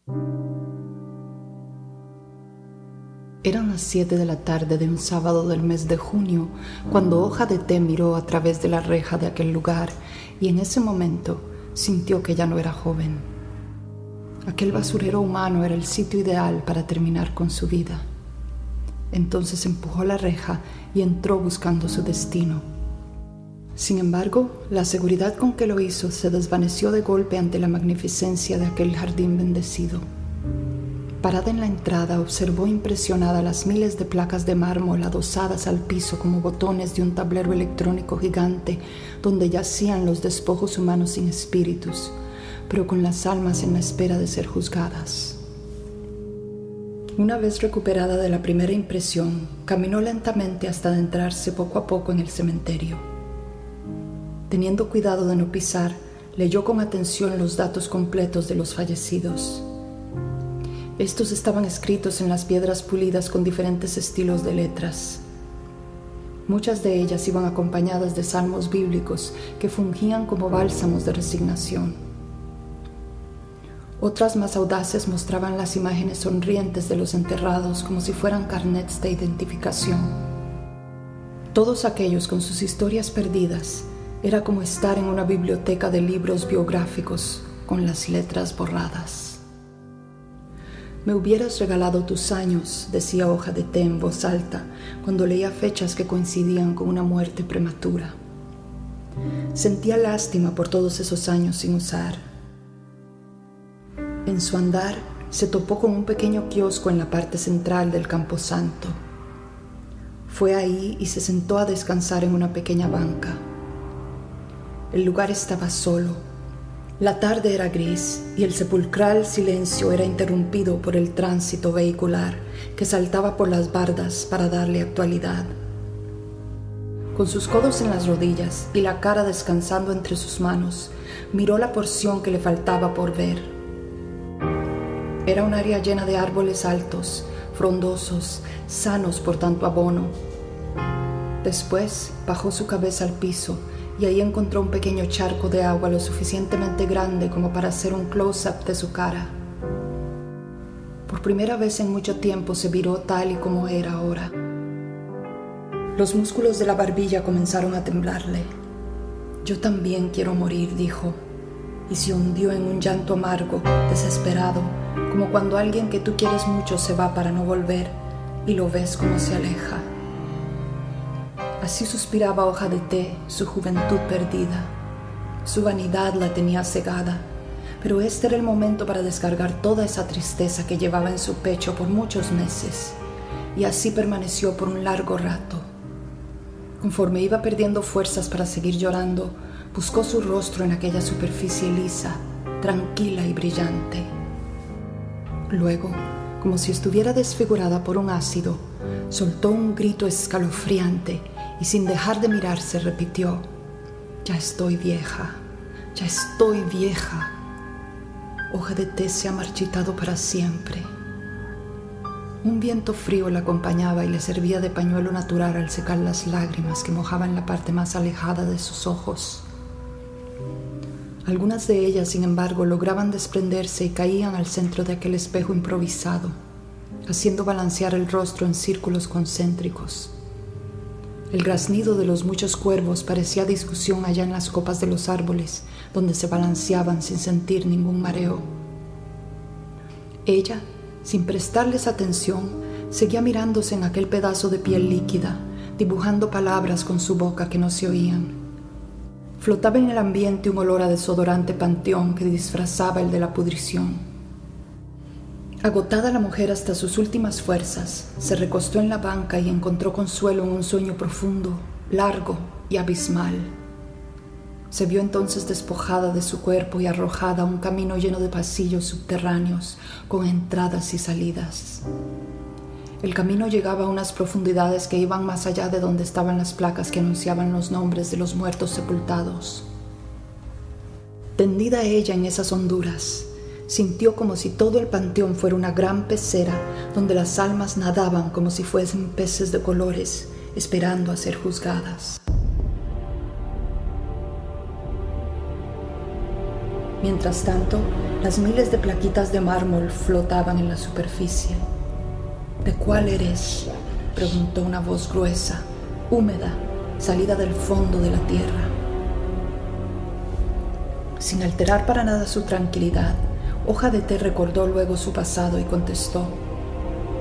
Eran las 7 de la tarde de un sábado del mes de junio cuando Hoja de Té miró a través de la reja de aquel lugar y en ese momento sintió que ya no era joven. Aquel basurero humano era el sitio ideal para terminar con su vida. Entonces empujó la reja y entró buscando su destino. Sin embargo, la seguridad con que lo hizo se desvaneció de golpe ante la magnificencia de aquel jardín bendecido. Parada en la entrada, observó impresionada las miles de placas de mármol adosadas al piso como botones de un tablero electrónico gigante donde yacían los despojos humanos sin espíritus, pero con las almas en la espera de ser juzgadas. Una vez recuperada de la primera impresión, caminó lentamente hasta adentrarse poco a poco en el cementerio. Teniendo cuidado de no pisar, leyó con atención los datos completos de los fallecidos. Estos estaban escritos en las piedras pulidas con diferentes estilos de letras. Muchas de ellas iban acompañadas de salmos bíblicos que fungían como bálsamos de resignación. Otras más audaces mostraban las imágenes sonrientes de los enterrados como si fueran carnets de identificación. Todos aquellos con sus historias perdidas era como estar en una biblioteca de libros biográficos con las letras borradas. «Me hubieras regalado tus años», decía Hoja de Té en voz alta, cuando leía fechas que coincidían con una muerte prematura. Sentía lástima por todos esos años sin usar. En su andar se topó con un pequeño kiosco en la parte central del camposanto. Fue ahí y se sentó a descansar en una pequeña banca. El lugar estaba solo. La tarde era gris y el sepulcral silencio era interrumpido por el tránsito vehicular que saltaba por las bardas para darle actualidad. Con sus codos en las rodillas y la cara descansando entre sus manos, miró la porción que le faltaba por ver. Era un área llena de árboles altos, frondosos, sanos por tanto abono. Después bajó su cabeza al piso y ahí encontró un pequeño charco de agua lo suficientemente grande como para hacer un close-up de su cara. Por primera vez en mucho tiempo se viró tal y como era ahora. Los músculos de la barbilla comenzaron a temblarle. «Yo también quiero morir», dijo, y se hundió en un llanto amargo, desesperado, como cuando alguien que tú quieres mucho se va para no volver y lo ves como se aleja. Así suspiraba Hoja de Té, su juventud perdida. Su vanidad la tenía cegada, pero este era el momento para descargar toda esa tristeza que llevaba en su pecho por muchos meses, y así permaneció por un largo rato. Conforme iba perdiendo fuerzas para seguir llorando, buscó su rostro en aquella superficie lisa, tranquila y brillante. Luego, como si estuviera desfigurada por un ácido, soltó un grito escalofriante y sin dejar de mirarse repitió: «Ya estoy vieja, ya estoy vieja. Hoja de Té se ha marchitado para siempre». Un viento frío la acompañaba y le servía de pañuelo natural al secar las lágrimas que mojaban la parte más alejada de sus ojos. Algunas de ellas, sin embargo, lograban desprenderse y caían al centro de aquel espejo improvisado, haciendo balancear el rostro en círculos concéntricos. El graznido de los muchos cuervos parecía discusión allá en las copas de los árboles, donde se balanceaban sin sentir ningún mareo. Ella, sin prestarles atención, seguía mirándose en aquel pedazo de piel líquida, dibujando palabras con su boca que no se oían. Flotaba en el ambiente un olor a desodorante panteón que disfrazaba el de la pudrición. Agotada la mujer hasta sus últimas fuerzas, se recostó en la banca y encontró consuelo en un sueño profundo, largo y abismal. Se vio entonces despojada de su cuerpo y arrojada a un camino lleno de pasillos subterráneos, con entradas y salidas. El camino llegaba a unas profundidades que iban más allá de donde estaban las placas que anunciaban los nombres de los muertos sepultados. Tendida ella en esas honduras, sintió como si todo el panteón fuera una gran pecera donde las almas nadaban como si fuesen peces de colores, esperando a ser juzgadas. Mientras tanto, Las miles de plaquitas de mármol flotaban en la superficie. ¿De cuál eres?, preguntó una voz gruesa, húmeda, salida del fondo de la tierra. Sin alterar para nada su tranquilidad, Hoja de Té recordó luego su pasado y contestó: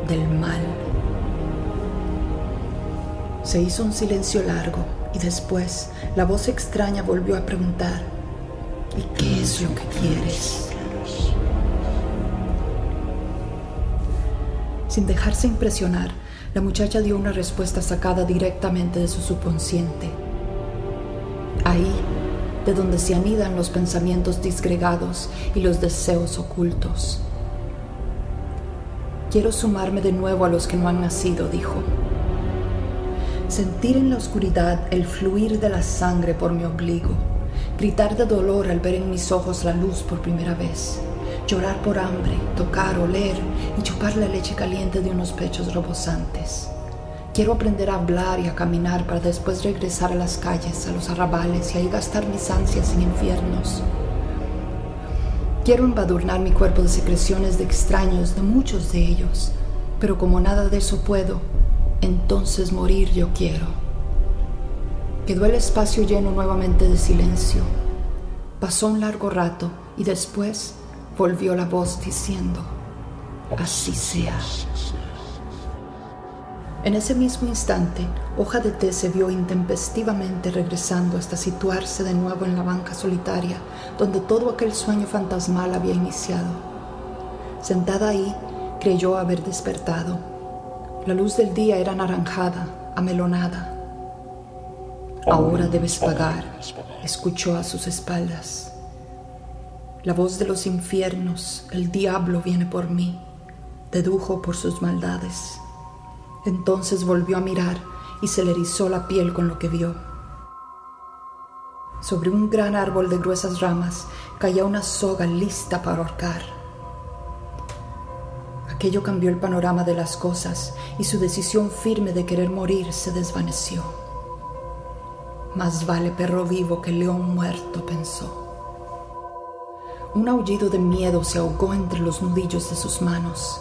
del mal. Se hizo un silencio largo y después la voz extraña volvió a preguntar: ¿y qué es lo que quieres? Sin dejarse impresionar, la muchacha dio una respuesta sacada directamente de su subconsciente. Ahí, de donde se anidan los pensamientos disgregados y los deseos ocultos. Quiero sumarme de nuevo a los que no han nacido, dijo. Sentir en la oscuridad el fluir de la sangre por mi ombligo, gritar de dolor al ver en mis ojos la luz por primera vez, llorar por hambre, tocar, oler y chupar la leche caliente de unos pechos rebosantes. Quiero aprender a hablar y a caminar para después regresar a las calles, a los arrabales y ahí gastar mis ansias en infiernos. Quiero embadurnar mi cuerpo de secreciones de extraños, de muchos de ellos, pero como nada de eso puedo, entonces morir yo quiero. Quedó el espacio lleno nuevamente de silencio. Pasó un largo rato y después volvió la voz diciendo: así sea. En ese mismo instante, Hoja de Té se vio intempestivamente regresando hasta situarse de nuevo en la banca solitaria donde todo aquel sueño fantasmal había iniciado. Sentada ahí, creyó haber despertado. La luz del día era anaranjada, amelonada. Ahora debes pagar, escuchó a sus espaldas. La voz de los infiernos, el diablo viene por mí, dedujo por sus maldades. Entonces volvió a mirar y se le erizó la piel con lo que vio. Sobre un gran árbol de gruesas ramas caía una soga lista para ahorcar. Aquello cambió el panorama de las cosas y su decisión firme de querer morir se desvaneció. Más vale perro vivo que león muerto, pensó. Un aullido de miedo se ahogó entre los nudillos de sus manos.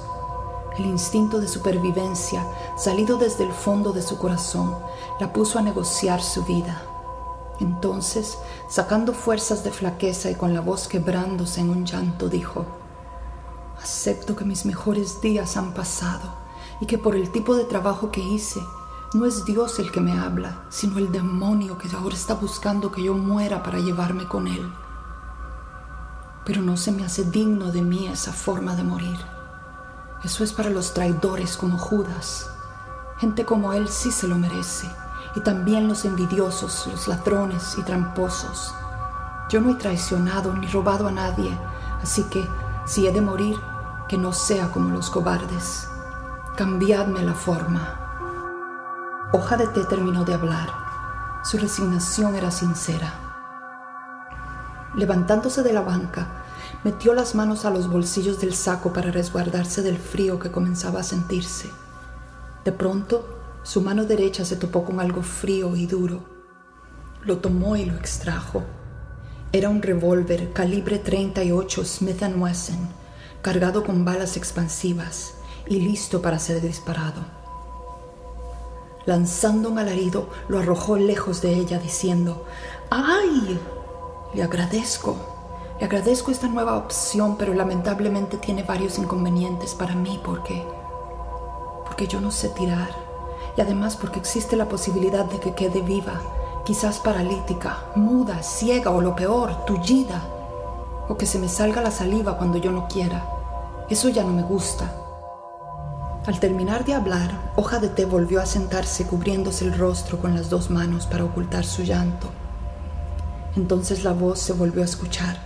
El instinto de supervivencia, salido desde el fondo de su corazón, la puso a negociar su vida. Entonces, sacando fuerzas de flaqueza y con la voz quebrándose en un llanto, dijo: acepto que mis mejores días han pasado y que por el tipo de trabajo que hice, no es Dios el que me habla, sino el demonio que ahora está buscando que yo muera para llevarme con él. Pero no se me hace digno de mí esa forma de morir. Eso es para los traidores como Judas. Gente como él sí se lo merece, y también los envidiosos, los ladrones y tramposos. Yo no he traicionado ni robado a nadie, así que si he de morir, que no sea como los cobardes. Cambiadme la forma. Hoja de Té terminó de hablar. Su resignación era sincera. Levantándose de la banca, metió las manos a los bolsillos del saco para resguardarse del frío que comenzaba a sentirse. De pronto, su mano derecha se topó con algo frío y duro. Lo tomó y lo extrajo. Era un revólver calibre 38 Smith & Wesson, cargado con balas expansivas y listo para ser disparado. Lanzando un alarido, lo arrojó lejos de ella, diciendo: ¡ay! Le agradezco esta nueva opción, pero lamentablemente tiene varios inconvenientes para mí porque yo no sé tirar, y además porque existe la posibilidad de que quede viva, quizás paralítica, muda, ciega o lo peor, tullida, o que se me salga la saliva cuando yo no quiera. Eso ya no me gusta. Al terminar de hablar, Hoja de Té volvió a sentarse cubriéndose el rostro con las dos manos para ocultar su llanto. Entonces la voz se volvió a escuchar.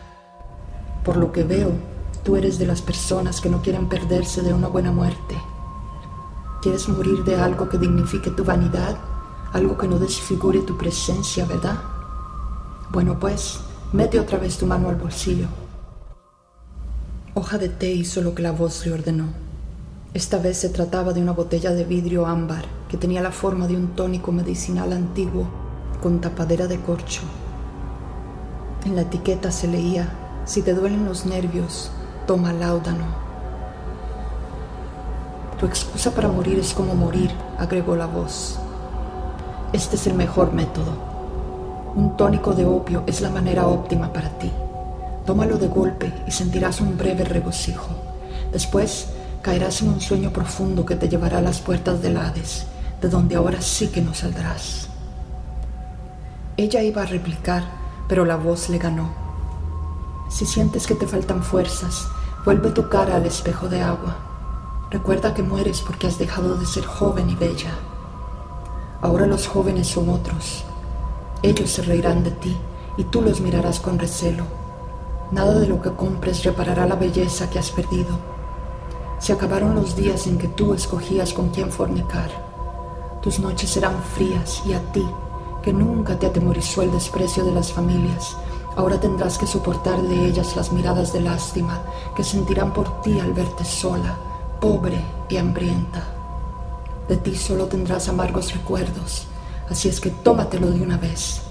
Por lo que veo, tú eres de las personas que no quieren perderse de una buena muerte. ¿Quieres morir de algo que dignifique tu vanidad? Algo que no desfigure tu presencia, ¿verdad? Bueno, pues, mete otra vez tu mano al bolsillo. Hoja de Té hizo lo que la voz le ordenó. Esta vez se trataba de una botella de vidrio ámbar que tenía la forma de un tónico medicinal antiguo con tapadera de corcho. En la etiqueta se leía: Si te duelen los nervios, toma láudano. Tu excusa para morir es como morir, agregó la voz. Este es el mejor método. Un tónico de opio es la manera óptima para ti. Tómalo de golpe y sentirás un breve regocijo. Después caerás en un sueño profundo que te llevará a las puertas del Hades, de donde ahora sí que no saldrás. Ella iba a replicar, pero la voz le ganó. Si sientes que te faltan fuerzas, vuelve tu cara al espejo de agua. Recuerda que mueres porque has dejado de ser joven y bella. Ahora los jóvenes son otros. Ellos se reirán de ti y tú los mirarás con recelo. Nada de lo que compres reparará la belleza que has perdido. Se acabaron los días en que tú escogías con quién fornicar. Tus noches serán frías y a ti, que nunca te atemorizó el desprecio de las familias, ahora tendrás que soportar de ellas las miradas de lástima que sentirán por ti al verte sola, pobre y hambrienta. De ti solo tendrás amargos recuerdos, así es que tómatelo de una vez.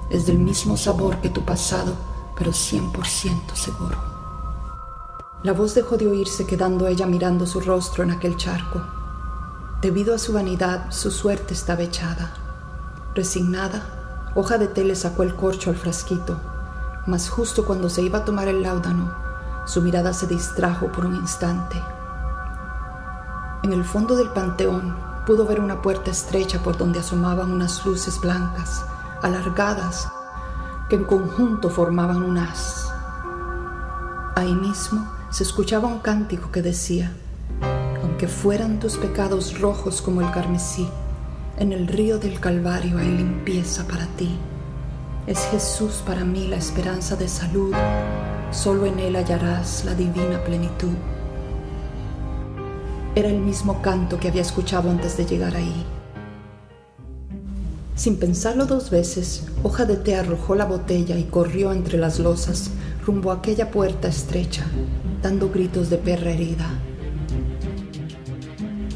Es del mismo sabor que tu pasado, pero 100% seguro. La voz dejó de oírse, quedando ella mirando su rostro en aquel charco. Debido a su vanidad, su suerte estaba echada. Resignada, Hoja de Té le sacó el corcho al frasquito, mas justo cuando se iba a tomar el láudano, su mirada se distrajo por un instante. En el fondo del panteón pudo ver una puerta estrecha por donde asomaban unas luces blancas, alargadas, que en conjunto formaban un haz. Ahí mismo se escuchaba un cántico que decía: aunque fueran tus pecados rojos como el carmesí, en el río del Calvario hay limpieza para ti. Es Jesús para mí la esperanza de salud, solo en Él hallarás la divina plenitud. Era el mismo canto que había escuchado antes de llegar ahí. Sin pensarlo dos veces, Hoja de Té arrojó la botella y corrió entre las losas rumbo a aquella puerta estrecha, dando gritos de perra herida.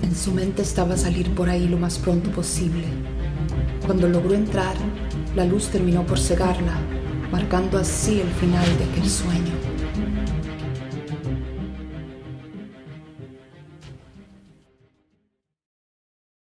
En su mente estaba salir por ahí lo más pronto posible. Cuando logró entrar, la luz terminó por cegarla, marcando así el final de aquel sueño.